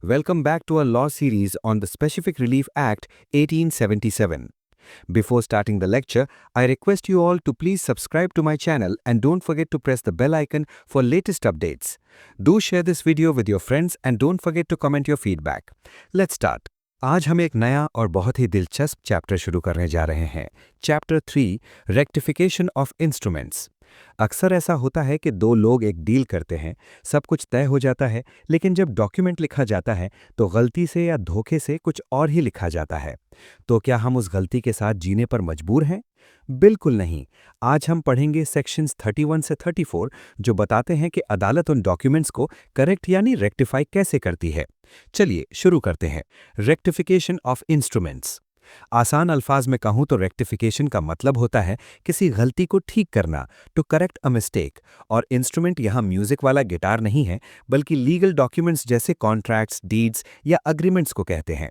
Welcome back to our law series on the Specific Relief Act 1877. Before starting the lecture, I request you all to please subscribe to my channel and don't forget to press the bell icon for latest updates. Do share this video with your friends and don't forget to comment your feedback. Let's start. आज हम एक नया और बहुत ही दिलचस्प chapter शुरू करने जा रहे हैं। Chapter 3 rectification of instruments. अक्सर ऐसा होता है कि दो लोग एक डील करते हैं, सब कुछ तय हो जाता है, लेकिन जब डॉक्यूमेंट लिखा जाता है तो गलती से या धोखे से कुछ और ही लिखा जाता है। तो क्या हम उस गलती के साथ जीने पर मजबूर हैं? बिल्कुल नहीं। आज हम पढ़ेंगे सेक्शंस 31 से 34 जो बताते हैं कि अदालत उन डॉक्यूमेंट्स को करेक्ट यानी रेक्टिफाई कैसे करती है। चलिए शुरू करते हैं। Rectification of instruments. आसान अल्फाज में कहूं तो रेक्टिफिकेशन का मतलब होता है किसी गलती को ठीक करना, टू करेक्ट अ मिस्टेक। और इंस्ट्रूमेंट यहां म्यूजिक वाला गिटार नहीं है, बल्कि लीगल डॉक्यूमेंट्स जैसे कॉन्ट्रैक्ट्स, डीड्स या अग्रीमेंट्स को कहते हैं।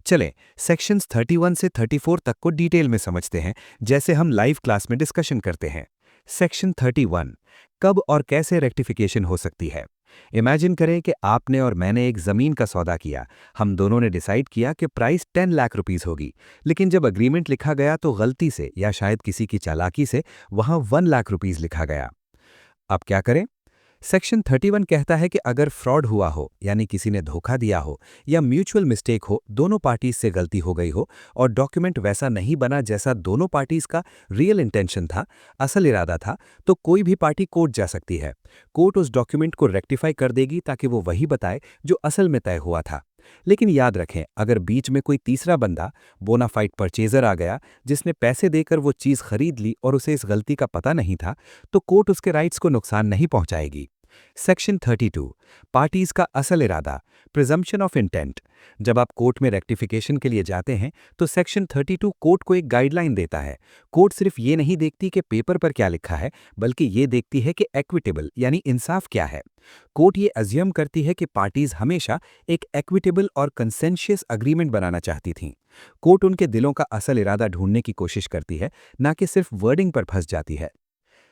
चलें सेक्शंस 31 से 34 तक को डिटेल में समझते हैं, जैसे हम लाइव क्लास में डिस्कशन करते हैं। सेक्शन 31, कब और कैसे रेक्टिफिकेशन हो सकती है। इमेजिन करें कि आपने और मैंने एक जमीन का सौदा किया। हम दोनों ने डिसाइड किया कि प्राइस 10 लाख रुपीस होगी, लेकिन जब अग्रीमेंट लिखा गया तो गलती से या शायद किसी की चालाकी से वहां 1 लाख रुपीस लिखा गया। अब क्या करें? सेक्शन 31 कहता है कि अगर फ्रॉड हुआ हो, यानी किसी ने धोखा दिया हो या म्यूचुअल मिस्टेक हो, दोनों पार्टीज से गलती हो गई हो और डॉक्यूमेंट वैसा नहीं बना जैसा दोनों पार्टीज का रियल इंटेंशन था, असल इरादा था, तो कोई भी पार्टी कोर्ट जा सकती है। कोर्ट उस डॉक्यूमेंट को रेक्टिफाई कर देगी ताकि वो वही बताए जो असल में तय हुआ था। लेकिन याद रखें, अगर बीच में कोई तीसरा बंदा, बोनाफाइड परचेजर आ गया, जिसने पैसे देकर वो चीज़ खरीद ली और उसे इस गलती का पता नहीं था, तो कोर्ट उसके राइट्स को नुकसान नहीं पहुंचाएगी। सेक्शन 32, पार्टीज का असल इरादा, प्रिजम्पशन ऑफ इंटेंट। जब आप कोर्ट में रेक्टिफिकेशन के लिए जाते हैं तो सेक्शन 32 कोर्ट को एक गाइडलाइन देता है। कोर्ट सिर्फ ये नहीं देखती कि पेपर पर क्या लिखा है, बल्कि ये देखती है कि एक्विटेबल यानी इंसाफ क्या है। कोर्ट ये अज्यूम करती है कि पार्टीज हमेशा एक एक्विटेबल और कंसेंशियस अग्रीमेंट बनाना चाहती थीं। कोर्ट उनके दिलों का असल इरादा ढूंढने की कोशिश करती है, ना कि सिर्फ वर्डिंग पर फंस जाती है।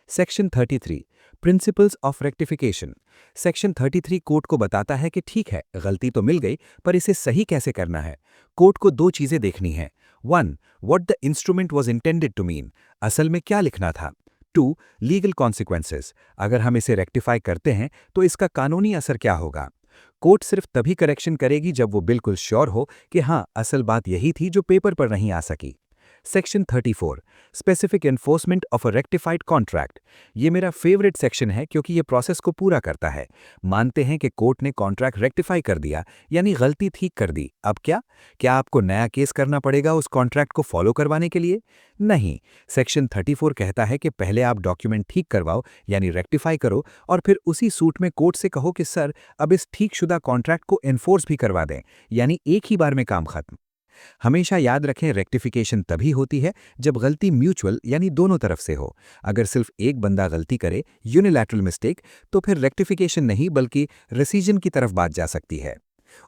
Section 33, principles of rectification. Section 33 court को बताता है कि ठीक है, गलती तो मिल गई, पर इसे सही कैसे करना है। कोर्ट को दो चीजें देखनी है। 1, what the instrument was intended to mean, असल में क्या लिखना था। 2, लीगल कॉन्सिक्वेंसेस, अगर हम इसे रेक्टिफाई करते हैं तो इसका कानूनी असर क्या होगा। कोर्ट सिर्फ तभी करेक्शन करेगी जब वो बिल्कुल श्योर हो कि हाँ, असल बात यही थी जो पेपर पर नहीं आ सकी। Section 34, specific enforcement of a rectified contract. ये मेरा फेवरेट सेक्शन है क्योंकि ये प्रोसेस को पूरा करता है। मानते हैं कि कोर्ट ने कॉन्ट्रैक्ट रेक्टिफाई कर दिया, यानी गलती ठीक कर दी। अब क्या आपको नया केस करना पड़ेगा उस कॉन्ट्रैक्ट को फॉलो करवाने के लिए? नहीं। सेक्शन 34 कहता है कि पहले आप डॉक्यूमेंट ठीक करवाओ, यानी रेक्टिफाई करो, और फिर उसी सूट में कोर्ट से कहो कि सर, अब इस ठीक शुदा कॉन्ट्रैक्ट को एनफोर्स भी करवा दें, यानी एक ही बार में काम खत्म। हमेशा याद रखें, रेक्टिफिकेशन तभी होती है जब गलती म्यूचुअल यानी दोनों तरफ से हो। अगर सिर्फ एक बंदा गलती करे, यूनिलैटरल मिस्टेक, तो फिर रेक्टिफिकेशन नहीं बल्कि रेसिजन की तरफ बात जा सकती है।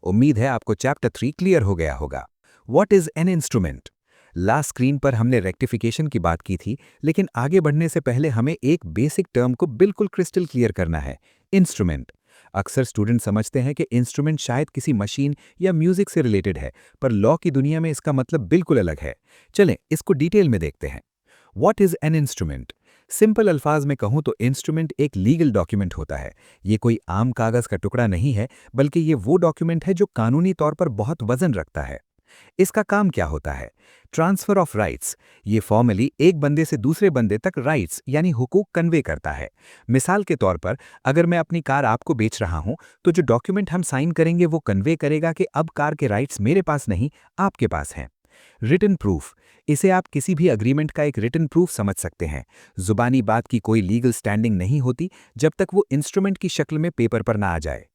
उम्मीद है आपको चैप्टर 3 क्लियर हो गया होगा। What is an instrument? Last screen पर हमने रेक्टिफिकेशन की बात की थी, लेकिन आगे बढ़ने से पहले हमें एक बेसिक टर्म को बिल्कुल क्रिस्टल क्लियर करना है, इंस्ट्रूमेंट। अक्सर स्टूडेंट समझते हैं कि इंस्ट्रूमेंट शायद किसी मशीन या म्यूजिक से रिलेटेड है, पर लॉ की दुनिया में इसका मतलब बिल्कुल अलग है। चलें इसको डिटेल में देखते हैं। What is an instrument? Simple अल्फाज में कहूं तो इंस्ट्रूमेंट एक लीगल डॉक्यूमेंट होता है। ये कोई आम कागज का टुकड़ा नहीं है, बल्कि ये वो डॉक्यूमेंट है जो कानूनी तौर पर बहुत वजन रखता है। इसका काम क्या होता है? Transfer of rights. ये फॉर्मली एक बंदे से दूसरे बंदे तक राइट्स यानी हुकूक कन्वे करता है। मिसाल के तौर पर, अगर मैं अपनी कार आपको बेच रहा हूं, तो जो डॉक्यूमेंट हम साइन करेंगे वो कन्वे करेगा कि अब कार के राइट्स मेरे पास नहीं, आपके पास हैं। Written proof. इसे आप किसी भी अग्रीमेंट का एक रिटन प्रूफ समझ सकते हैं। जुबानी बात की कोई लीगल स्टैंडिंग नहीं होती जब तक वो इंस्ट्रूमेंट की शक्ल में पेपर पर ना आ जाए।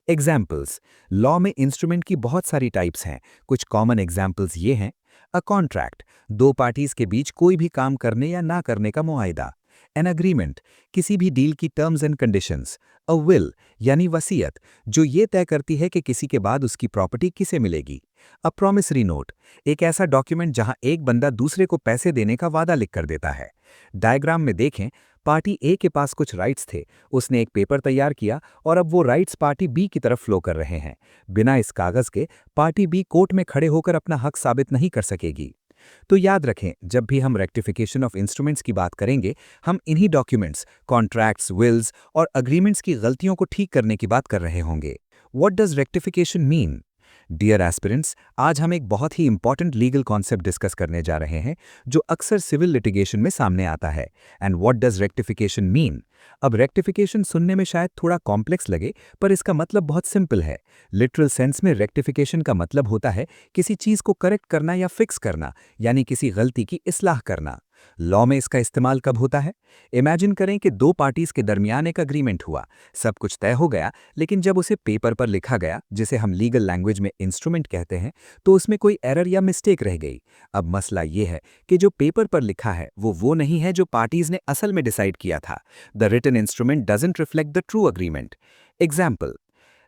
एग्जाम्पल्स। लॉ में इंस्ट्रूमेंट की बहुत सारी टाइप्स हैं। कुछ कॉमन एग्जाम्पल्स ये हैं। अ कॉन्ट्रैक्ट, दो पार्टीज के बीच कोई भी काम करने या ना करने का मुआहिदा। एन अग्रीमेंट, किसी भी डील की terms and conditions. A will, यानी वसीयत, जो ये तय करती है कि किसी के बाद उसकी प्रॉपर्टी किसे मिलेगी। अ प्रॉमिसरी नोट, एक ऐसा डॉक्यूमेंट जहां एक बंदा दूसरे को पैसे देने का वादा लिख कर देता है। डायग्राम में देखें, पार्टी ए के पास कुछ राइट्स थे, उसने एक पेपर तैयार किया और अब वो राइट्स पार्टी बी की तरफ फ्लो कर रहे हैं। बिना इस कागज के पार्टी बी कोर्ट में खड़े होकर अपना हक साबित नहीं कर सकेगी। तो याद रखें, जब भी हम रेक्टिफिकेशन ऑफ इंस्ट्रूमेंट्स की बात करेंगे, हम इन्हीं डॉक्यूमेंट्स, कॉन्ट्रैक्ट्स, विल्स और अग्रीमेंट्स की गलतियों को ठीक करने की बात कर रहे होंगे। What does rectification mean? Dear aspirants, आज हम एक बहुत ही इंपॉर्टेंट लीगल कॉन्सेप्ट डिस्कस करने जा रहे हैं जो अक्सर सिविल लिटिगेशन में सामने आता है। And what does rectification mean? अब रेक्टिफिकेशन सुनने में शायद थोड़ा कॉम्प्लेक्स लगे, पर इसका मतलब बहुत सिंपल है। लिटरल सेंस में रेक्टिफिकेशन का मतलब होता है किसी चीज को करेक्ट करना या फिक्स करना, यानी किसी गलती की इस्लाह करना। लॉ में इसका इस्तेमाल कब होता है? इमेजिन करें कि दो पार्टीज के दरमियान एक अग्रीमेंट हुआ, सब कुछ तय हो गया, लेकिन जब उसे पेपर पर लिखा गया, जिसे हम लीगल लैंग्वेज में इंस्ट्रूमेंट कहते हैं, तो उसमें कोई एरर या मिस्टेक रह गई। अब मसला ये है कि जो पेपर पर लिखा है वो नहीं है जो पार्टीज ने असल में डिसाइड किया था। The written instrument doesn't reflect the true agreement. Example,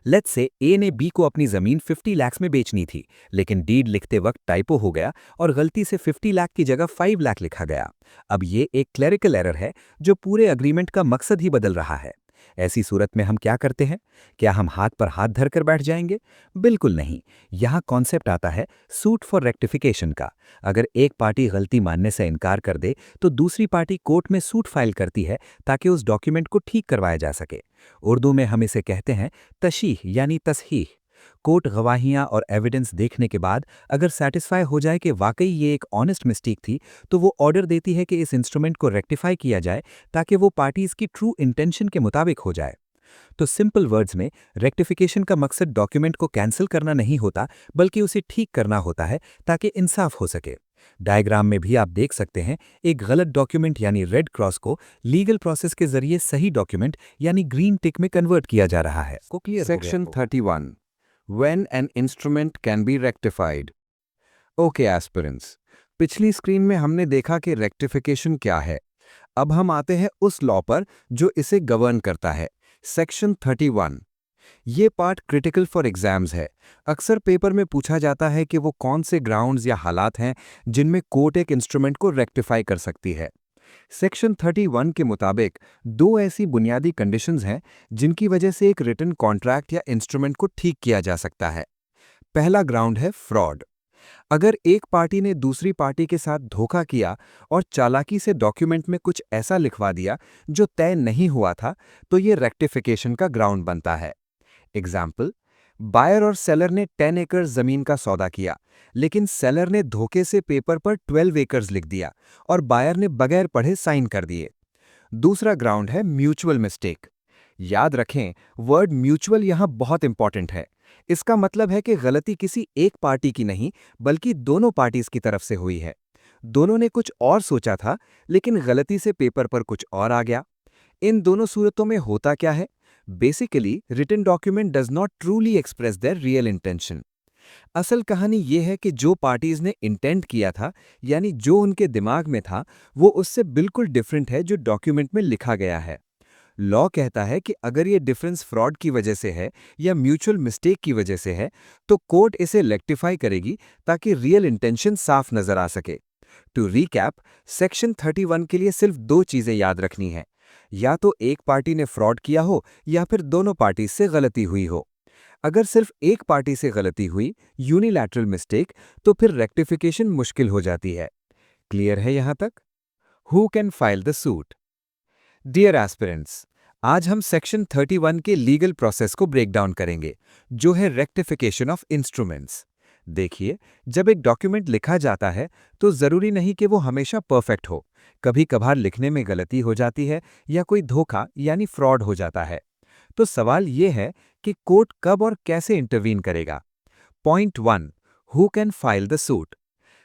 let's say A ने बी को अपनी जमीन 50 लाख में बेचनी थी, लेकिन डीड लिखते वक्त टाइपो हो गया और गलती से 50 लाख की जगह 5 लाख लिखा गया। अब ये एक क्लेरिकल एरर है जो पूरे अग्रीमेंट का मकसद ही बदल रहा है। ऐसी सूरत में हम क्या करते हैं? क्या हम हाथ पर हाथ धरकर बैठ जाएंगे? बिल्कुल नहीं। यहाँ कॉन्सेप्ट आता है सूट फॉर रेक्टिफिकेशन का। अगर एक पार्टी गलती मानने से इनकार कर दे तो दूसरी पार्टी कोर्ट में सूट फाइल करती है ताकि उस डॉक्यूमेंट को ठीक करवाया जा सके। उर्दू में हम इसे कहते हैं तशीह यानी तसहीह। कोर्ट गवाहियां और एविडेंस देखने के बाद अगर सेटिस्फाई हो जाए कि वाकई ये एक ऑनेस्ट मिस्टेक थी, तो वो ऑर्डर देती है कि इस इंस्ट्रूमेंट को रेक्टिफाई किया जाए ताकि वो पार्टीज की ट्रू इंटेंशन के मुताबिक हो जाए। तो सिंपल वर्ड्स में, रेक्टिफिकेशन का मकसद डॉक्यूमेंट को कैंसिल करना नहीं होता, बल्कि उसे ठीक करना होता है ताकि इंसाफ हो सके। डायग्राम में भी आप देख सकते हैं, एक गलत डॉक्यूमेंट यानी रेड क्रॉस को लीगल प्रोसेस के जरिए सही डॉक्यूमेंट यानी ग्रीन टिक में कन्वर्ट किया जा रहा है। Section 31. When an instrument can be rectified. Okay aspirants, पिछली स्क्रीन में हमने देखा कि रेक्टिफिकेशन क्या है। अब हम आते हैं उस लॉ पर जो इसे गवर्न करता है, सेक्शन 31। ये पार्ट क्रिटिकल फॉर एग्जाम्स है। अक्सर पेपर में पूछा जाता है कि वो कौन से ग्राउंड्स या हालात हैं जिनमें कोर्ट एक इंस्ट्रूमेंट को रेक्टिफाई कर सकती है। सेक्शन 31 के मुताबिक दो ऐसी बुनियादी कंडीशंस हैं जिनकी वजह से एक रिटन कॉन्ट्रैक्ट या इंस्ट्रूमेंट को ठीक किया जा सकता है। पहला ग्राउंड है फ्रॉड। अगर एक पार्टी ने दूसरी पार्टी के साथ धोखा किया और चालाकी से डॉक्यूमेंट में कुछ ऐसा लिखवा दिया जो तय नहीं हुआ था, तो ये रेक्टिफिकेशन का ग्राउंड बनता है। एग्जाम्पल, बायर और सेलर ने 10 एकड़ जमीन का सौदा किया, लेकिन सेलर ने धोखे से पेपर पर 12 एकर्स लिख दिया और बायर ने बगैर पढ़े साइन कर दिए। दूसरा ग्राउंड है म्यूचुअल मिस्टेक। याद रखें, वर्ड म्यूचुअल यहां बहुत इंपॉर्टेंट है। इसका मतलब है कि गलती किसी एक पार्टी की नहीं, बल्कि दोनों पार्टीज की तरफ से हुई है। दोनों ने कुछ और सोचा था, लेकिन गलती से पेपर पर कुछ और आ गया। इन दोनों सूरतों में होता क्या है? Basically, written document does not truly express their real intention. असल कहानी यह है कि जो पार्टीज ने इंटेंट किया था, यानी जो उनके दिमाग में था, वो उससे बिल्कुल डिफरेंट है जो डॉक्यूमेंट में लिखा गया है। लॉ कहता है कि अगर ये डिफरेंस फ्रॉड की वजह से है या म्यूचुअल मिस्टेक की वजह से है, तो कोर्ट इसे रेक्टिफाई करेगी ताकि रियल इंटेंशन साफ नजर आ सके। टू रीकैप, सेक्शन 31 के लिए सिर्फ दो चीजें याद रखनी है। या तो एक पार्टी ने फ्रॉड किया हो या फिर दोनों पार्टी से गलती हुई हो। अगर सिर्फ एक पार्टी से गलती हुई, यूनिलैटरल मिस्टेक, तो फिर रेक्टिफिकेशन मुश्किल हो जाती है। क्लियर है यहां तक? Who can file the suit? Dear aspirants, आज हम सेक्शन 31 के लीगल प्रोसेस को ब्रेक डाउन करेंगे, जो है रेक्टिफिकेशन ऑफ इंस्ट्रूमेंट्स। देखिए, जब एक डॉक्यूमेंट लिखा जाता है तो जरूरी नहीं कि वो हमेशा परफेक्ट हो। कभी कभार लिखने में गलती हो जाती है या कोई धोखा यानी फ्रॉड हो जाता है। तो सवाल ये है कि कोर्ट कब और कैसे इंटरवीन करेगा। Point 1, who can file the suit?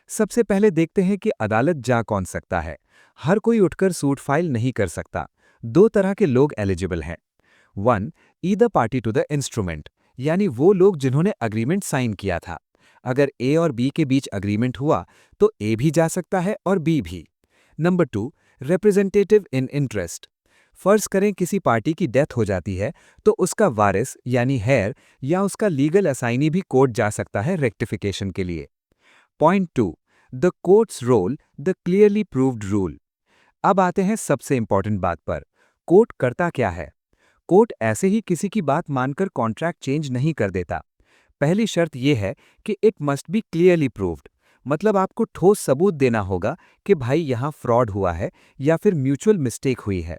सबसे पहले देखते हैं कि अदालत जा कौन सकता है। हर कोई उठकर सूट फाइल नहीं कर सकता। दो तरह के लोग एलिजिबल हैं। 1, either party to the instrument, यानी वो लोग जिन्होंने अग्रीमेंट साइन किया था। अगर ए और बी के बीच अग्रीमेंट हुआ तो ए भी जा सकता है और बी भी। नंबर 2, रिप्रेजेंटेटिव इन इंटरेस्ट। फर्ज करें किसी पार्टी की डेथ हो जाती है तो उसका वारिस यानी हेयर या उसका लीगल असाइनी भी कोर्ट जा सकता है रेक्टिफिकेशन के लिए। Point 2, the court's role, the clearly proved rule. अब आते हैं सबसे इंपॉर्टेंट बात पर। कोर्ट करता क्या है? कोर्ट ऐसे ही किसी की बात मानकर कॉन्ट्रैक्ट चेंज नहीं कर देता। पहली शर्त यह है कि it must be clearly proved. मतलब आपको ठोस सबूत देना होगा कि भाई यहाँ फ्रॉड हुआ है या फिर म्यूचुअल मिस्टेक हुई है।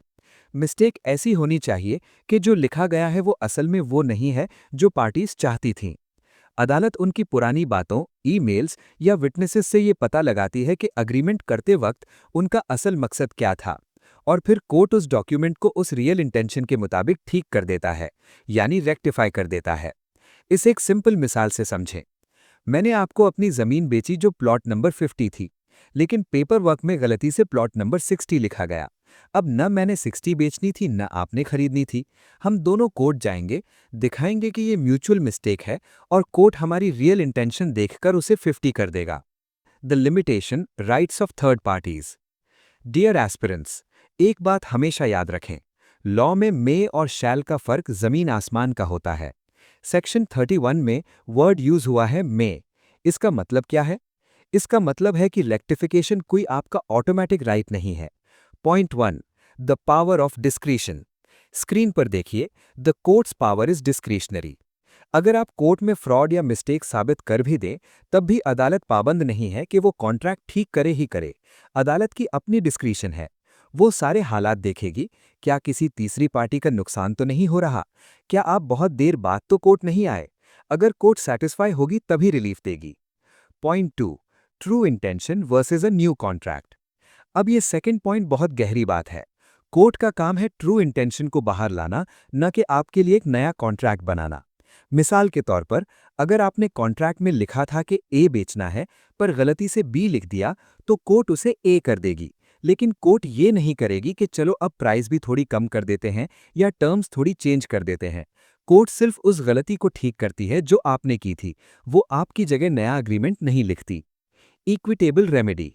मिस्टेक ऐसी होनी चाहिए कि जो लिखा गया है वो असल में वो नहीं है जो पार्टीज चाहती थीं। अदालत उनकी पुरानी बातों, ईमेल्स या विटनेसेस से ये पता लगाती है कि अग्रीमेंट करते वक्त उनका असल मकसद क्या था, और फिर कोर्ट उस डॉक्यूमेंट को उस रियल इंटेंशन के मुताबिक ठीक कर देता है, यानी रेक्टिफाई कर देता है। इसे एक सिंपल मिसाल से समझें। मैंने आपको अपनी जमीन बेची जो प्लॉट नंबर 50 थी, लेकिन पेपर वर्क में गलती से प्लॉट नंबर 60 लिखा गया। अब न मैंने 60 बेचनी थी न आपने खरीदनी थी। हम दोनों कोर्ट जाएंगे, दिखाएंगे कि ये म्यूचुअल मिस्टेक है, और कोर्ट हमारी रियल इंटेंशन देखकर उसे 50 कर देगा। The limitation rights of third parties. Dear aspirants, एक बात हमेशा याद रखें। लॉ में मे और शैल का फर्क जमीन आसमान का होता है। सेक्शन 31 में वर्ड यूज हुआ है मे। इसका मतलब क्या है? इसका मतलब है कि रेक्टिफिकेशन कोई आपका ऑटोमेटिक राइट नहीं है। Point 1, the power of discretion. Screen पर देखिए, the courts power is discretionary. अगर आप कोर्ट में फ्रॉड या मिस्टेक साबित कर भी दें, तब भी अदालत पाबंद नहीं है कि वो कॉन्ट्रैक्ट ठीक करे ही करे। अदालत की अपनी डिस्क्रिशन है। वो सारे हालात देखेगी। क्या किसी तीसरी पार्टी का नुकसान तो नहीं हो रहा? क्या आप बहुत देर बाद तो कोर्ट नहीं आए? अगर कोर्ट सेटिस्फाई होगी तभी रिलीफ देगी। Point 2, true intention versus a new contract. अब ये सेकंड पॉइंट बहुत गहरी बात है। कोर्ट का काम है ट्रू इंटेंशन को बाहर लाना, न कि आपके लिए एक नया कॉन्ट्रैक्ट बनाना। मिसाल के तौर पर, अगर आपने कॉन्ट्रैक्ट में लिखा था कि ए बेचना है, पर गलती से बी लिख दिया, तो कोर्ट उसे ए कर देगी। लेकिन कोर्ट ये नहीं करेगी कि चलो अब प्राइस भी थोड़ी कम कर देते हैं या टर्म्स थोड़ी चेंज कर देते हैं। कोर्ट सिर्फ उस गलती को ठीक करती है जो आपने की थी। वो आपकी जगह नया अग्रीमेंट नहीं लिखती। Equitable remedy.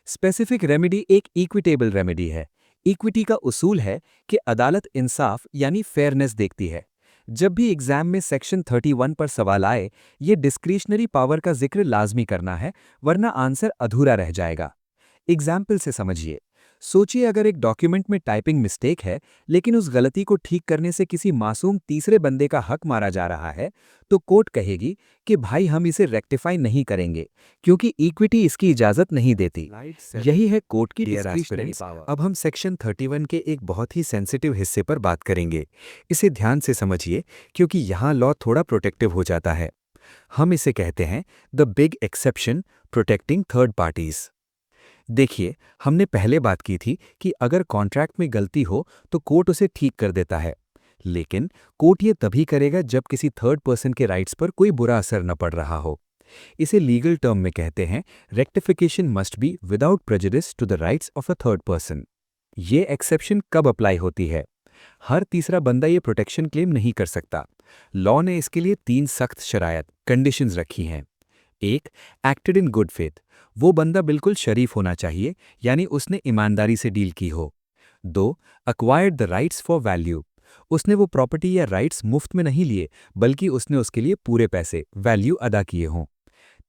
स्पेसिफिक रेमेडी एक इक्विटेबल रेमेडी है। इक्विटी का उसूल है कि अदालत इंसाफ यानी फेयरनेस देखती है। जब भी एग्जाम में सेक्शन 31 पर सवाल आए, ये डिस्क्रिशनरी पावर का जिक्र लाजमी करना है, वरना आंसर अधूरा रह जाएगा। एग्जाम्पल से समझिए। सोचिए, अगर एक डॉक्यूमेंट में टाइपिंग मिस्टेक है, लेकिन उस गलती को ठीक करने से किसी मासूम तीसरे बंदे का हक मारा जा रहा है, तो कोर्ट कहेगी कि भाई हम इसे रेक्टिफाई नहीं करेंगे, क्योंकि इक्विटी इसकी इजाजत नहीं देती। यही है कोर्ट की डिस्क्रिशनरी पावर। अब हम सेक्शन 31 के एक बहुत ही सेंसिटिव हिस्से पर बात करेंगे। इसे ध्यान से समझिए, क्योंकि यहाँ लॉ थोड़ा प्रोटेक्टिव हो जाता है। हम इसे कहते हैं the big exception, protecting third parties. देखिए, हमने पहले बात की थी कि अगर कॉन्ट्रैक्ट में गलती हो तो कोर्ट उसे ठीक कर देता है। लेकिन कोर्ट ये तभी करेगा जब किसी थर्ड पर्सन के राइट्स पर कोई बुरा असर न पड़ रहा हो। इसे लीगल टर्म में कहते हैं rectification must be without prejudice to the rights of a third person. ये एक्सेप्शन कब अप्लाई होती है? हर तीसरा बंदा ये प्रोटेक्शन क्लेम नहीं कर सकता। लॉ ने इसके लिए 3 सख्त शरायत कंडीशंस रखी हैं। 1, एक्टेड इन गुड फेथ। वो बंदा बिल्कुल शरीफ होना चाहिए, यानी उसने ईमानदारी से डील की हो। 2, acquired the rights for value. उसने वो प्रॉपर्टी या राइट्स मुफ्त में नहीं लिए, बल्कि उसने उसके लिए पूरे पैसे वैल्यू अदा किए हों।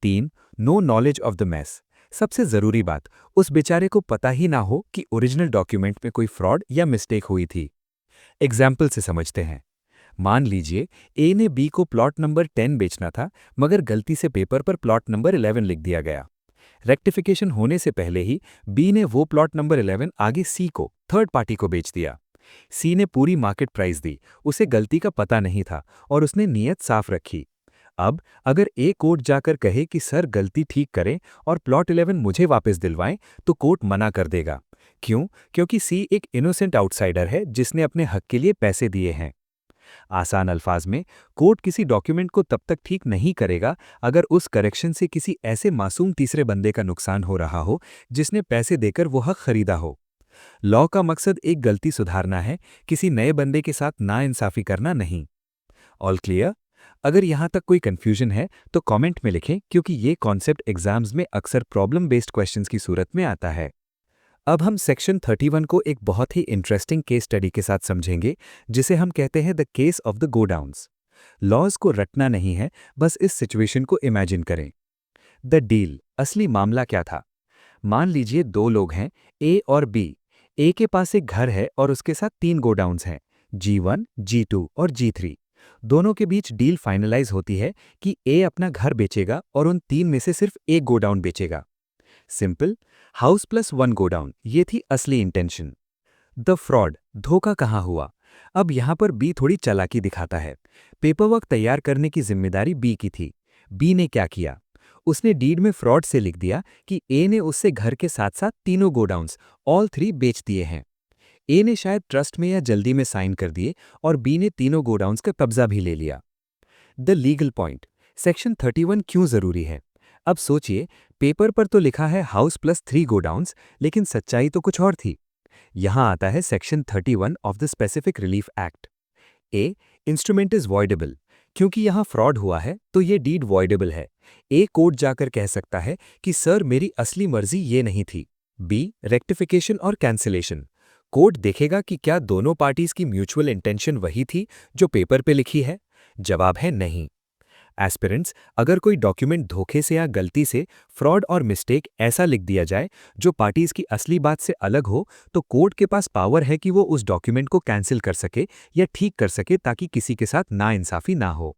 3, no knowledge of the mess. सबसे जरूरी बात, उस बेचारे को पता ही ना हो कि ओरिजिनल डॉक्यूमेंट में कोई फ्रॉड या मिस्टेक हुई थी। एग्जाम्पल से समझते हैं। मान लीजिए ए ने बी को प्लॉट नंबर 10 बेचना था, मगर गलती से पेपर पर प्लॉट नंबर 11 लिख दिया गया। रेक्टिफिकेशन होने से पहले ही बी ने वो प्लॉट नंबर 11 आगे सी को, थर्ड पार्टी को बेच दिया। सी ने पूरी मार्केट प्राइस दी, उसे गलती का पता नहीं था और उसने नीयत साफ रखी। अब अगर ए कोर्ट जाकर कहे कि सर गलती ठीक करें और प्लॉट 11 मुझे वापस दिलवाएं, तो कोर्ट मना कर देगा। क्यों? क्योंकि सी एक इनोसेंट आउटसाइडर है जिसने अपने हक के लिए पैसे दिए हैं। आसान अल्फाज में, कोर्ट किसी डॉक्यूमेंट को तब तक ठीक नहीं करेगा अगर उस करेक्शन से किसी ऐसे मासूम तीसरे बंदे का नुकसान हो रहा हो जिसने पैसे देकर वो हक खरीदा हो। लॉ का मकसद एक गलती सुधारना है, किसी नए बंदे के साथ नाइंसाफी करना नहीं। All clear? अगर यहाँ तक कोई कंफ्यूजन है तो कमेंट में लिखें, क्योंकि ये कॉन्सेप्ट एग्जाम्स में अक्सर प्रॉब्लम बेस्ड क्वेश्चंस की सूरत में आता है। अब हम सेक्शन 31 को एक बहुत ही इंटरेस्टिंग केस स्टडी के साथ समझेंगे, जिसे हम कहते हैं the case of the godowns. Laws को रटना नहीं है, बस इस सिचुएशन को इमेजिन करें। द डील, असली मामला क्या था? मान लीजिए 2 लोग हैं, ए और बी। ए के पास एक घर है और उसके साथ 3 गोडाउन्स हैं, G1, G2 और G3। दोनों के बीच डील फाइनलाइज होती है कि ए अपना घर बेचेगा और उन 3 में से सिर्फ एक गोडाउन बेचेगा। सिंपल, हाउस प्लस 1 गोडाउन, ये थी असली इंटेंशन। द फ्रॉड, धोखा कहाँ हुआ? अब यहाँ पर बी थोड़ी चालाकी दिखाता है। पेपरवर्क तैयार करने की जिम्मेदारी बी की थी। बी ने क्या किया? उसने डीड में फ्रॉड से लिख दिया कि ए ने उससे घर के साथ साथ तीनों गोडाउन्स, ऑल 3 बेच दिए हैं। ए ने शायद ट्रस्ट में या जल्दी में साइन कर दिए और बी ने तीनों गोडाउन्स का कब्जा भी ले लिया। द लीगल पॉइंट, सेक्शन 31 क्यों जरूरी है? अब सोचिए, पेपर पर तो लिखा है हाउस प्लस 3 गोडाउन्स, लेकिन सच्चाई तो कुछ और थी। यहां आता है section 31 of the specific relief act. A, instrument is voidable. क्योंकि यहां फ्रॉड हुआ है तो ये डीड वॉइडेबल है। ए कोर्ट जाकर कह सकता है कि सर मेरी असली मर्जी ये नहीं थी। बी, रेक्टिफिकेशन और कैंसिलेशन। कोर्ट देखेगा कि क्या दोनों पार्टीज की म्यूचुअल इंटेंशन वही थी जो पेपर पे लिखी है। जवाब है नहीं। एस्पिरेंट्स, अगर कोई डॉक्यूमेंट धोखे से या गलती से, फ्रॉड और मिस्टेक ऐसा लिख दिया जाए जो पार्टीज की असली बात से अलग हो, तो कोर्ट के पास पावर है कि वो उस डॉक्यूमेंट को कैंसिल कर सके या ठीक कर सके ताकि किसी के साथ नाइंसाफी ना हो।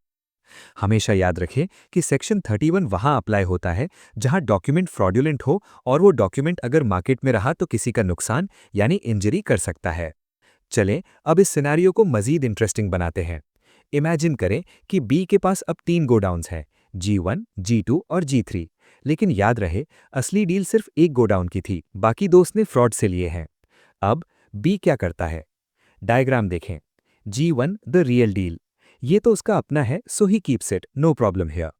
हमेशा याद रखें कि सेक्शन 31 वहां अप्लाई होता है जहां डॉक्यूमेंट फ्रॉडुलेंट हो और वो डॉक्यूमेंट अगर मार्केट में रहा तो किसी का नुकसान यानी इंजरी कर सकता है। चलें अब इस सिनेरियो को मजीद इंटरेस्टिंग बनाते हैं। इमेजिन करें कि बी के पास अब 3 गोडाउन्स हैं, G1, G2 और G3। लेकिन याद रहे, असली डील सिर्फ एक गोडाउन की थी, बाकी दो उसने फ्रॉड से लिए हैं। अब बी क्या करता है? डायग्राम देखें। G1 द रियल डील, ये तो उसका अपना है, so he keeps it, no problem here.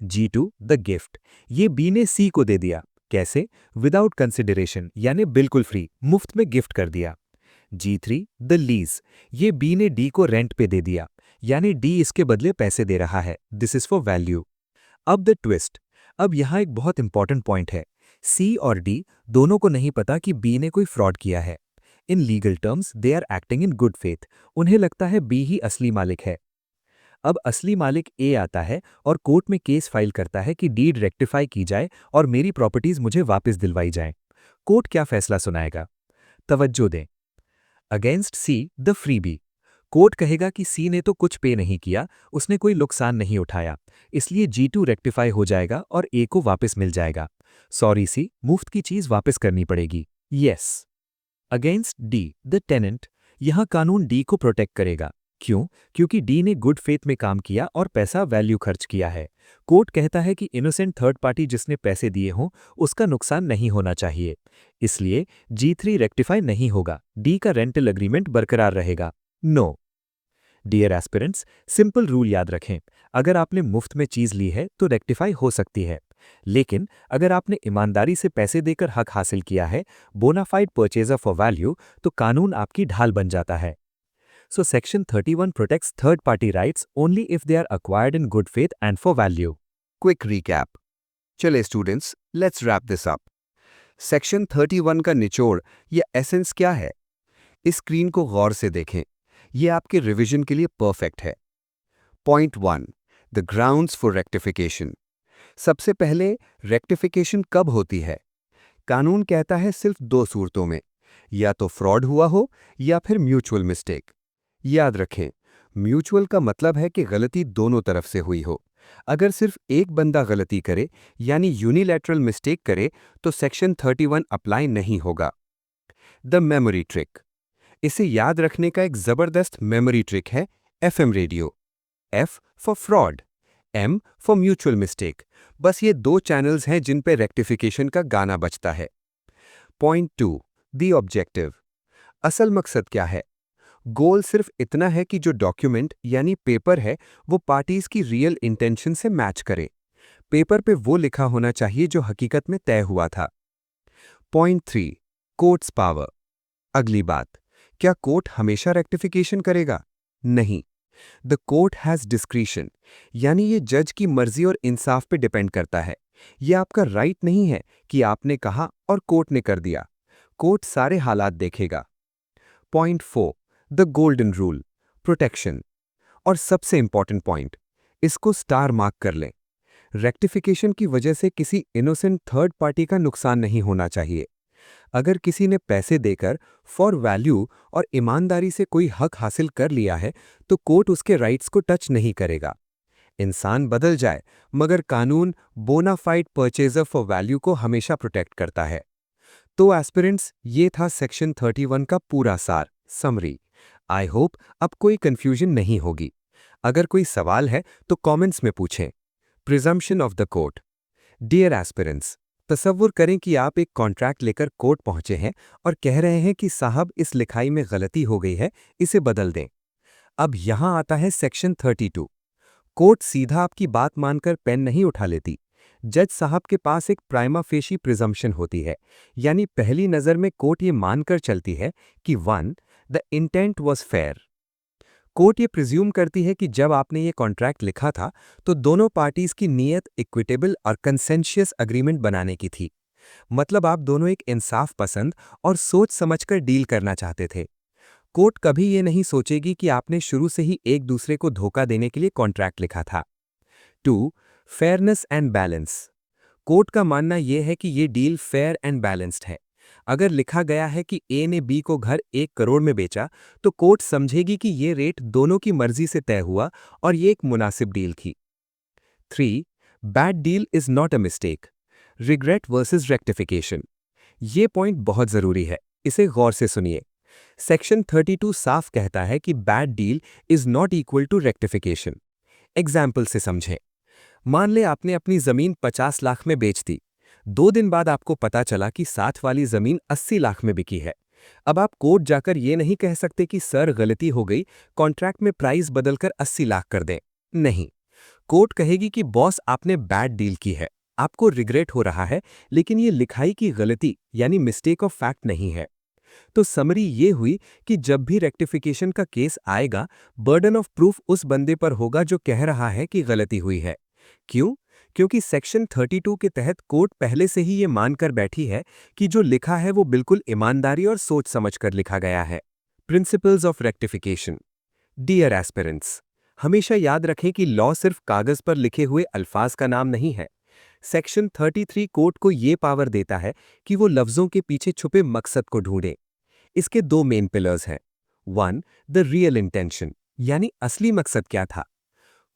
G2 the gift, ये बी ने सी को दे दिया। कैसे? विदाउट कंसिडरेशन, यानी बिल्कुल फ्री, मुफ्त में गिफ्ट कर दिया। G3 द लीज, ये बी ने डी को रेंट पे दे दिया, यानी डी इसके बदले पैसे दे रहा है, दिस इज फॉर वैल्यू। अब द ट्विस्ट, अब यहां एक बहुत इंपॉर्टेंट पॉइंट है। सी और डी दोनों को नहीं पता कि बी ने कोई फ्रॉड किया है। In legal terms they are acting in good faith, उन्हें लगता है बी ही असली मालिक है। अब असली मालिक ए आता है और कोर्ट में केस फाइल करता है कि डीड रेक्टिफाई की जाए और मेरी प्रॉपर्टीज मुझे वापस दिलवाई जाएं। कोर्ट क्या फैसला सुनाएगा? तवज्जो दें। Against see the freebie, court कहेगा कि सी ने तो कुछ पे नहीं किया, उसने कोई नुकसान नहीं उठाया, इसलिए G2 रेक्टिफाई हो जाएगा और ए को वापस मिल जाएगा। सॉरी सी, मुफ्त की चीज वापस करनी पड़ेगी। Yes. Against the the tenant, यहां कानून डी को प्रोटेक्ट करेगा। क्यों? क्योंकि डी ने गुड फेथ में काम किया और पैसा वैल्यू खर्च किया है। कोर्ट कहता है कि इनोसेंट थर्ड पार्टी जिसने पैसे दिए हों उसका नुकसान नहीं होना चाहिए, इसलिए G3 रेक्टिफाई नहीं होगा, डी का रेंटल एग्रीमेंट बरकरार रहेगा। No. Dear aspirants, simple rule याद रखें, अगर आपने मुफ्त में चीज ली है तो रेक्टिफाई हो सकती है, लेकिन अगर आपने ईमानदारी से पैसे देकर हक हासिल किया है, बोनाफाइड परचेजर फॉर वैल्यू, तो कानून आपकी ढाल बन जाता है। So Section 31 protects third-party rights only if they are acquired in good faith and for value. Quick recap. चले students, let's wrap this up. Section 31 का निचोड़ या एसेंस क्या है? इस स्क्रीन को गौर से देखें, यह आपके रिवीजन के लिए परफेक्ट है। Point 1, the grounds for rectification. सबसे पहले, रेक्टिफिकेशन कब होती है? कानून कहता है सिर्फ 2 सूरतों में, या तो फ्रॉड हुआ हो या फिर म्यूचुअल मिस्टेक। याद रखें, म्यूचुअल का मतलब है कि गलती दोनों तरफ से हुई हो। अगर सिर्फ एक बंदा गलती करे यानी यूनिलैटरल मिस्टेक करे तो सेक्शन 31 अप्लाई नहीं होगा। द मेमोरी ट्रिक, इसे याद रखने का एक जबरदस्त मेमोरी ट्रिक है FM radio. F for fraud, M for mutual mistake. बस ये 2 चैनल्स हैं जिन पे रेक्टिफिकेशन का गाना बजता है। Point 2, the objective. असल मकसद क्या है? गोल सिर्फ इतना है कि जो डॉक्यूमेंट यानी पेपर है वो पार्टीज की रियल इंटेंशन से मैच करे। पेपर पे वो लिखा होना चाहिए जो हकीकत में तय हुआ था। Point 3, courts power. अगली बात, क्या कोर्ट हमेशा रेक्टिफिकेशन करेगा? नहीं। द कोर्ट हैज डिस्क्रिशन, यानी ये जज की मर्जी और इंसाफ पे डिपेंड करता है। यह आपका राइट नहीं है कि आपने कहा और कोर्ट ने कर दिया। कोर्ट सारे हालात देखेगा। Point 4, the golden rule, protection. और सबसे इंपॉर्टेंट पॉइंट, इसको स्टार मार्क कर लें। रेक्टिफिकेशन की वजह से किसी इनोसेंट थर्ड पार्टी का नुकसान नहीं होना चाहिए। अगर किसी ने पैसे देकर फॉर वैल्यू और ईमानदारी से कोई हक हासिल कर लिया है तो कोर्ट उसके राइट्स को टच नहीं करेगा। इंसान बदल जाए मगर कानून बोनाफाइड परचेजर फॉर वैल्यू को हमेशा प्रोटेक्ट करता है। तो एस्पिरेंट्स, ये था सेक्शन 31 का पूरा सार, समरी। आई होप अब कोई कंफ्यूजन नहीं होगी। अगर कोई सवाल है तो कमेंट्स में पूछें। Presumption of the court. Dear aspirants, तसव्वुर करें कि आप एक कॉन्ट्रैक्ट लेकर कोर्ट पहुंचे हैं और कह रहे हैं कि साहब इस लिखाई में गलती हो गई है, इसे बदल दें। अब यहां आता है सेक्शन 32। कोर्ट सीधा आपकी बात मानकर पेन नहीं उठा लेती। जज साहब के पास एक प्राइमा फेशी प्रिजम्पशन होती है, यानी पहली नजर में कोर्ट ये मानकर चलती है कि 1. The intent was fair. Court ये प्रिज्यूम करती है कि जब आपने ये कॉन्ट्रैक्ट लिखा था तो दोनों पार्टीज की नीयत इक्विटेबल और कंसेंशियस अग्रीमेंट बनाने की थी। मतलब आप दोनों एक इंसाफ पसंद और सोच समझकर डील करना चाहते थे। कोर्ट कभी ये नहीं सोचेगी कि आपने शुरू से ही एक दूसरे को धोखा देने के लिए कॉन्ट्रैक्ट लिखा था। 2. Fairness and balance. कोर्ट का मानना यह है कि ये डील फेयर एंड बैलेंस्ड है। अगर लिखा गया है कि ए ने बी को घर 1 करोड़ में बेचा तो कोर्ट समझेगी कि ये रेट दोनों की मर्जी से तय हुआ और ये एक मुनासिब डील थी। 3. Bad deal is not a mistake. Regret versus rectification. ये पॉइंट बहुत जरूरी है, इसे गौर से सुनिए। सेक्शन 32 साफ कहता है कि bad deal is not equal to rectification. Example से समझें। मान ले आपने अपनी जमीन 50 लाख में बेच दी। 2 दिन बाद आपको पता चला कि साथ वाली जमीन 80 लाख में बिकी है। अब आप कोर्ट जाकर ये नहीं कह सकते कि सर गलती हो गई, कॉन्ट्रैक्ट में प्राइस बदलकर 80 लाख कर दें। नहीं, कोर्ट कहेगी कि बॉस आपने बैड डील की है, आपको रिग्रेट हो रहा है, लेकिन ये लिखाई की गलती यानी मिस्टेक ऑफ फैक्ट नहीं है। तो समरी ये हुई कि जब भी रेक्टिफिकेशन का केस आएगा, बर्डन ऑफ प्रूफ उस बंदे पर होगा जो कह रहा है कि गलती हुई है। क्यों? क्योंकि सेक्शन 32 के तहत कोर्ट पहले से ही ये मानकर बैठी है कि जो लिखा है वो बिल्कुल ईमानदारी और सोच समझकर लिखा गया है। Principles of rectification. Dear aspirants, हमेशा याद रखें कि लॉ सिर्फ कागज पर लिखे हुए अल्फाज का नाम नहीं है। सेक्शन 33 कोर्ट को ये पावर देता है कि वो लफ्जों के पीछे छुपे मकसद को ढूंढे। इसके 2 मेन पिलर्स हैं। 1. द रियल इंटेंशन, यानी असली मकसद क्या था।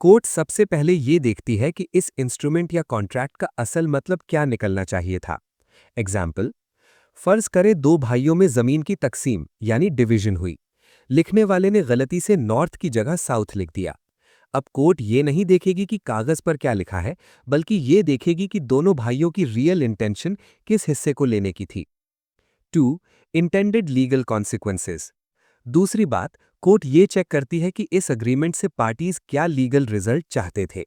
कोर्ट सबसे पहले ये देखती है कि इस इंस्ट्रूमेंट या कॉन्ट्रैक्ट का असल मतलब क्या निकलना चाहिए था। एग्जाम्पल, फर्ज करें 2 भाइयों में जमीन की तकसीम यानी डिवीजन हुई। लिखने वाले ने गलती से नॉर्थ की जगह साउथ लिख दिया। अब कोर्ट ये नहीं देखेगी कि कागज पर क्या लिखा है, बल्कि ये देखेगी कि दोनों भाइयों की रियल इंटेंशन किस हिस्से को लेने की थी। 2. Intended legal consequences. दूसरी बात, कोर्ट ये चेक करती है कि इस अग्रीमेंट से पार्टीज क्या लीगल रिजल्ट चाहते थे।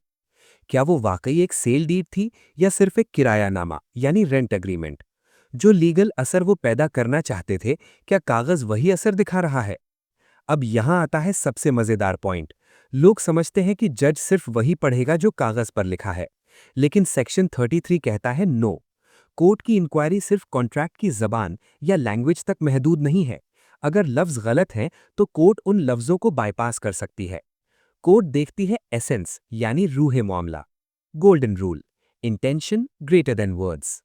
क्या वो वाकई एक सेल डीड थी या सिर्फ एक किरायानामा यानी रेंट अग्रीमेंट। जो लीगल असर वो पैदा करना चाहते थे, क्या कागज वही असर दिखा रहा है। अब यहां आता है सबसे मजेदार पॉइंट। लोग समझते हैं कि जज सिर्फ वही पढ़ेगा जो कागज पर लिखा है, लेकिन सेक्शन 33 कहता है नो। कोर्ट की इंक्वायरी सिर्फ कॉन्ट्रैक्ट की जबान या लैंग्वेज तक महदूद नहीं है। अगर लफ्ज गलत हैं तो कोर्ट उन लफ्जों को बाईपास कर सकती है। कोर्ट देखती है एसेंस यानी रूहे मामला। Golden rule, intention greater than words.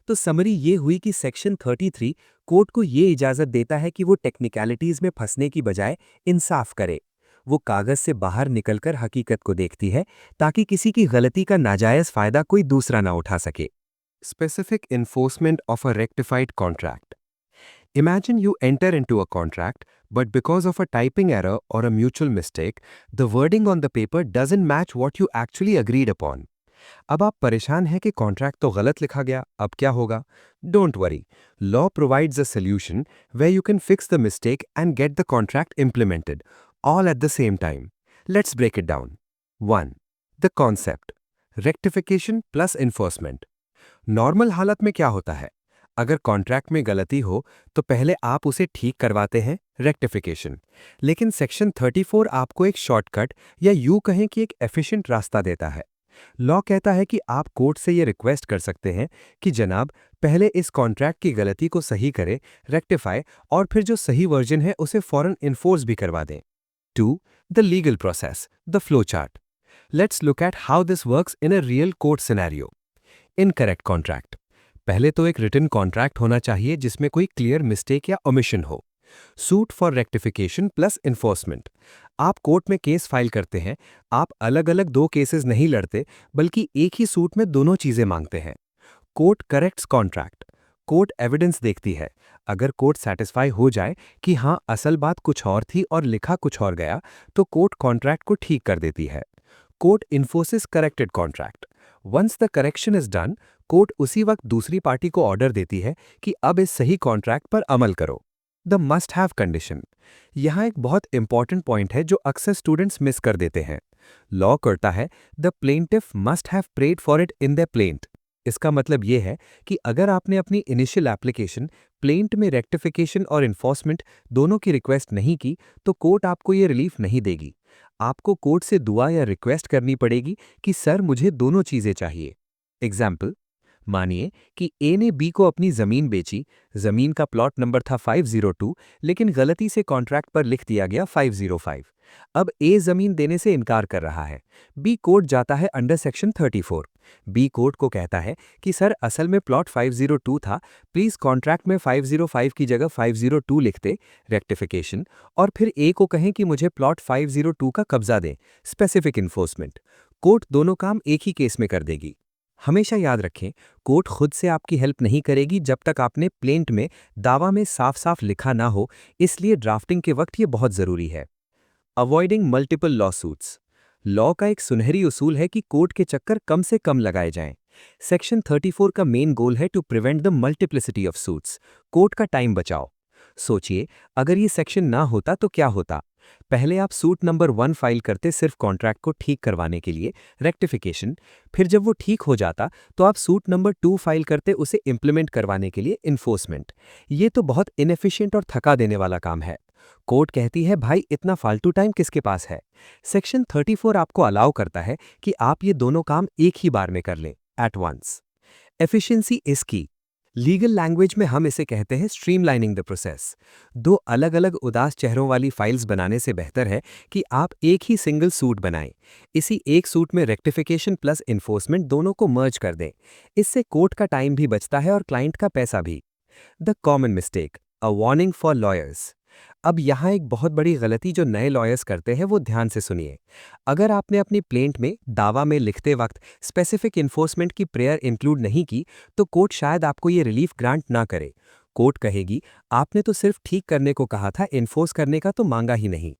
तो समरी ये हुई कि सेक्शन 33 कोर्ट को ये इजाजत देता है कि वो टेक्निकलिटीज में फंसने की बजाय इंसाफ करे। वो कागज से बाहर निकलकर हकीकत को देखती है ताकि किसी की गलती का नाजायज फायदा कोई दूसरा ना उठा सके। Specific enforcement of a rectified contract. Imagine you enter into a contract, but because of a typing error or a mutual mistake, the wording on the paper doesn't match what you actually agreed upon. अब आप परेशान हैं कि contract तो गलत लिखा गया, अब क्या होगा? Don't worry. Law provides a solution where you can fix the mistake and get the contract implemented, all at the same time. Let's break it down. 1. The concept. Rectification plus enforcement. Normal हालत में क्या होता है? अगर contract में गलती हो तो पहले आप उसे ठीक करवाते हैं, रेक्टिफिकेशन। लेकिन सेक्शन 34 आपको एक शॉर्टकट या यूं कहें कि एक एफिशिएंट रास्ता देता है। लॉ कहता है कि आप कोर्ट से ये रिक्वेस्ट कर सकते हैं कि जनाब पहले इस कॉन्ट्रैक्ट की गलती को सही करें, रेक्टिफाई, और फिर जो सही वर्जन है उसे फौरन इन्फोर्स भी करवा दें। 2. The legal process, the flow chart. Let's look at how this works in a real court scenario. Incorrect contract. पहले तो एक रिटन कॉन्ट्रैक्ट होना चाहिए जिसमें कोई क्लियर मिस्टेक या ओमिशन हो। Suit for rectification plus enforcement. आप कोर्ट में केस फाइल करते हैं, आप अलग अलग दो केसेस नहीं लड़ते, बल्कि एक ही सूट में दोनों चीजें मांगते हैं। Court corrects contract. Court evidence देखती है। अगर कोर्ट सेटिस्फाई हो जाए कि हाँ असल बात कुछ और थी और लिखा कुछ और गया, तो कोर्ट कॉन्ट्रैक्ट को ठीक कर देती है। Court enforces corrected contract. Once the correction is done, court उसी वक्त दूसरी पार्टी को ऑर्डर देती है कि अब इस सही कॉन्ट्रैक्ट पर अमल करो। The must have condition. यहाँ एक बहुत इंपॉर्टेंट पॉइंट है जो अक्सर स्टूडेंट्स मिस कर देते हैं। लॉ करता है the plaintiff must have prayed for it in the plaint. इसका मतलब यह है कि अगर आपने अपनी इनिशियल एप्लीकेशन प्लेंट में रेक्टिफिकेशन और इन्फोर्समेंट दोनों की रिक्वेस्ट नहीं की, तो कोर्ट आपको ये रिलीफ नहीं देगी। आपको कोर्ट से दुआ या रिक्वेस्ट करनी पड़ेगी कि सर मुझे दोनों चीजें चाहिए। एग्जाम्पल, मानिए कि ए ने बी को अपनी जमीन बेची। जमीन का प्लॉट नंबर था 502, लेकिन गलती से कॉन्ट्रैक्ट पर लिख दिया गया 505। अब ए जमीन देने से इनकार कर रहा है। बी कोर्ट जाता है अंडर सेक्शन 34। बी कोर्ट को कहता है कि सर असल में प्लॉट 502 था, प्लीज कॉन्ट्रैक्ट में 505 की जगह 502 लिख दे, रेक्टिफिकेशन, और फिर ए को कहें कि मुझे प्लॉट 502 का कब्जा दें, स्पेसिफिक इन्फोर्समेंट। कोर्ट दोनों काम एक ही केस में कर देगी। हमेशा याद रखें, कोर्ट खुद से आपकी हेल्प नहीं करेगी जब तक आपने प्लेंट में दावा में साफ साफ लिखा ना हो, इसलिए ड्राफ्टिंग के वक्त यह बहुत जरूरी है। Avoiding multiple lawsuits. लॉ का एक सुनहरी उसूल है कि कोर्ट के चक्कर कम से कम लगाए जाएं। सेक्शन 34 का मेन गोल है to prevent the multiplicity of suits. Court का टाइम बचाओ। सोचिए, अगर ये सेक्शन ना होता तो क्या होता। पहले आप सूट नंबर 1 फाइल करते सिर्फ कॉन्ट्रैक्ट को ठीक करवाने के लिए, रेक्टिफिकेशन। फिर जब वो ठीक हो जाता तो आप सूट नंबर 2 फाइल करते उसे इंप्लीमेंट करवाने के लिए, इन्फोर्समेंट। ये तो बहुत इनएफिशिएंट और थका देने वाला काम है। कोर्ट कहती है भाई इतना फालतू टाइम किसके पास है। सेक्शन 34 आपको अलाउ करता है कि आप ये दोनों काम एक ही बार में कर लें, एट वंस। एफिशिएंसी इज की। लीगल लैंग्वेज में हम इसे कहते हैं स्ट्रीमलाइनिंग द प्रोसेस। दो अलग अलग उदास चेहरों वाली फाइल्स बनाने से बेहतर है कि आप एक ही सिंगल सूट बनाएं। इसी एक सूट में रेक्टिफिकेशन प्लस इन्फोर्समेंट दोनों को मर्ज कर दें। इससे कोर्ट का टाइम भी बचता है और क्लाइंट का पैसा भी। The common mistake, a warning for lawyers. अब यहाँ एक बहुत बड़ी गलती जो नए लॉयर्स करते हैं वो ध्यान से सुनिए। अगर आपने अपनी प्लेंट में दावा में लिखते वक्त स्पेसिफिक इन्फोर्समेंट की प्रेयर इंक्लूड नहीं की, तो कोर्ट शायद आपको ये रिलीफ ग्रांट ना करे। कोर्ट कहेगी आपने तो सिर्फ ठीक करने को कहा था, इन्फोर्स करने का तो मांगा ही नहीं।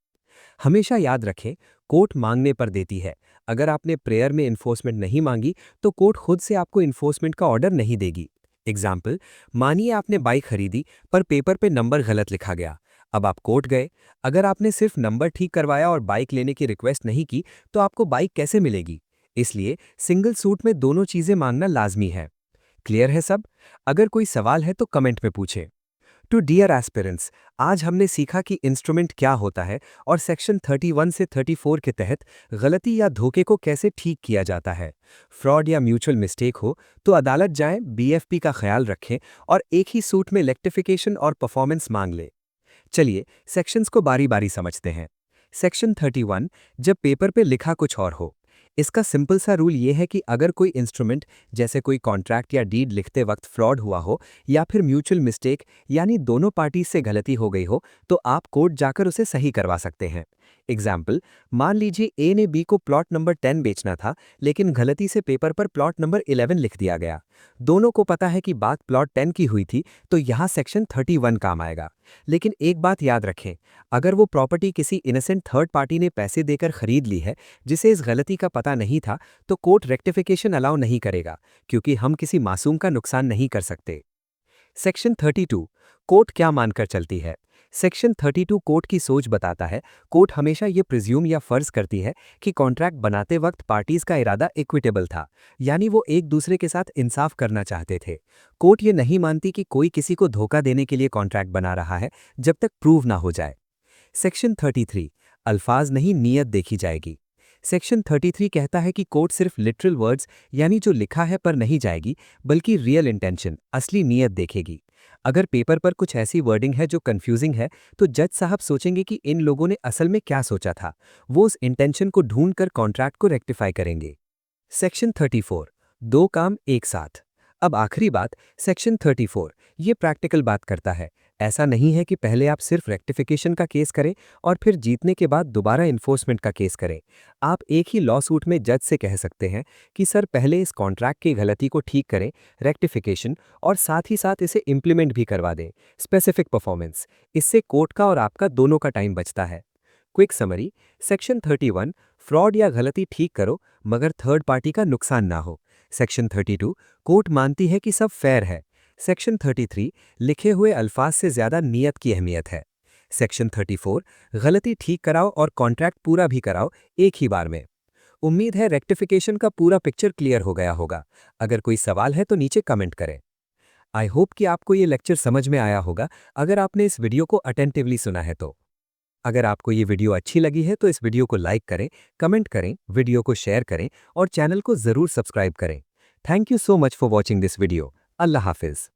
हमेशा याद रखें, कोर्ट मांगने पर देती है। अगर आपने प्रेयर में इन्फोर्समेंट नहीं मांगी तो कोर्ट खुद से आपको इन्फोर्समेंट का ऑर्डर नहीं देगी। एग्जाम्पल, मानिए आपने बाइक खरीदी पर पेपर पे नंबर गलत लिखा गया। अब आप कोर्ट गए। अगर आपने सिर्फ नंबर ठीक करवाया और बाइक लेने की रिक्वेस्ट नहीं की, तो आपको बाइक कैसे मिलेगी। इसलिए सिंगल सूट में दोनों चीजें मांगना लाजमी है। क्लियर है सब? अगर कोई सवाल है तो कमेंट में पूछें। टू डियर एस्पिरेंट्स, आज हमने सीखा कि इंस्ट्रूमेंट क्या होता है और सेक्शन 31 से 34 के तहत गलती या धोखे को कैसे ठीक किया जाता है। फ्रॉड या म्यूचुअल मिस्टेक हो तो अदालत जाएं, बीएफपी का ख्याल रखें और एक ही सूट में रेक्टिफिकेशन और परफॉर्मेंस मांग लें। चलिए सेक्शंस को बारी बारी समझते हैं। सेक्शन 31, जब पेपर पे लिखा कुछ और हो। इसका सिंपल सा रूल ये है कि अगर कोई इंस्ट्रूमेंट जैसे कोई कॉन्ट्रैक्ट या डीड लिखते वक्त फ्रॉड हुआ हो या फिर म्यूचुअल मिस्टेक यानी दोनों पार्टी से गलती हो गई हो, तो आप कोर्ट जाकर उसे सही करवा सकते हैं। एग्जाम्पल, मान लीजिए ए ने बी को प्लॉट नंबर 10 बेचना था, लेकिन गलती से पेपर पर प्लॉट नंबर 11 लिख दिया गया। दोनों को पता है कि बात प्लॉट 10 की हुई थी, तो यहाँ सेक्शन 31 काम आएगा। लेकिन एक बात याद रखें, अगर वो प्रॉपर्टी किसी इनोसेंट थर्ड पार्टी ने पैसे देकर खरीद ली है जिसे इस गलती का पता नहीं था, तो कोर्ट रेक्टिफिकेशन अलाउ नहीं करेगा, क्योंकि हम किसी मासूम का नुकसान नहीं कर सकते। सेक्शन 32, कोर्ट क्या मानकर चलती है। सेक्शन 32 कोर्ट की सोच बताता है। कोर्ट हमेशा ये प्रिज्यूम या फर्ज करती है कि कॉन्ट्रैक्ट बनाते वक्त पार्टीज का इरादा इक्विटेबल था, यानी वो एक दूसरे के साथ इंसाफ करना चाहते थे। कोर्ट ये नहीं मानती कि कोई किसी को धोखा देने के लिए कॉन्ट्रैक्ट बना रहा है जब तक प्रूव ना हो जाए। सेक्शन 33, अल्फाज नहीं नीयत देखी जाएगी। सेक्शन 33 कहता है कि कोर्ट सिर्फ लिटरल वर्ड्स यानी जो लिखा है पर नहीं जाएगी, बल्कि रियल इंटेंशन, असली नीयत देखेगी। अगर पेपर पर कुछ ऐसी वर्डिंग है जो कंफ्यूजिंग है, तो जज साहब सोचेंगे कि इन लोगों ने असल में क्या सोचा था। वो उस इंटेंशन को ढूंढकर कॉन्ट्रैक्ट को रेक्टिफाई करेंगे। सेक्शन 34, दो काम एक साथ। अब आखिरी बात, सेक्शन 34, ये प्रैक्टिकल बात करता है। ऐसा नहीं है कि पहले आप सिर्फ रेक्टिफिकेशन का केस करें और फिर जीतने के बाद दोबारा इन्फोर्समेंट का केस करें। आप एक ही लॉ सूट में जज से कह सकते हैं कि सर पहले इस कॉन्ट्रैक्ट की गलती को ठीक करें, रेक्टिफिकेशन, और साथ ही साथ इसे इम्प्लीमेंट भी करवा दें, स्पेसिफिक परफॉर्मेंस। इससे कोर्ट का और आपका दोनों का टाइम बचता है। क्विक समरी, सेक्शन 31, फ्रॉड या गलती ठीक करो मगर थर्ड पार्टी का नुकसान ना हो। सेक्शन 32, कोर्ट मानती है कि सब फेयर है। सेक्शन 33, लिखे हुए अल्फाज से ज्यादा नीयत की अहमियत है। सेक्शन 34, गलती ठीक कराओ और कॉन्ट्रैक्ट पूरा भी कराओ एक ही बार में। उम्मीद है रेक्टिफिकेशन का पूरा पिक्चर क्लियर हो गया होगा। अगर कोई सवाल है तो नीचे कमेंट करें। आई होप कि आपको ये लेक्चर समझ में आया होगा अगर आपने इस वीडियो को अटेंटिवली सुना है तो। अगर आपको ये वीडियो अच्छी लगी है तो इस वीडियो को लाइक करें, कमेंट करें, वीडियो को शेयर करें और चैनल को ज़रूर सब्सक्राइब करें। Thank you so much for watching this video. अल्लाह हाफिज़।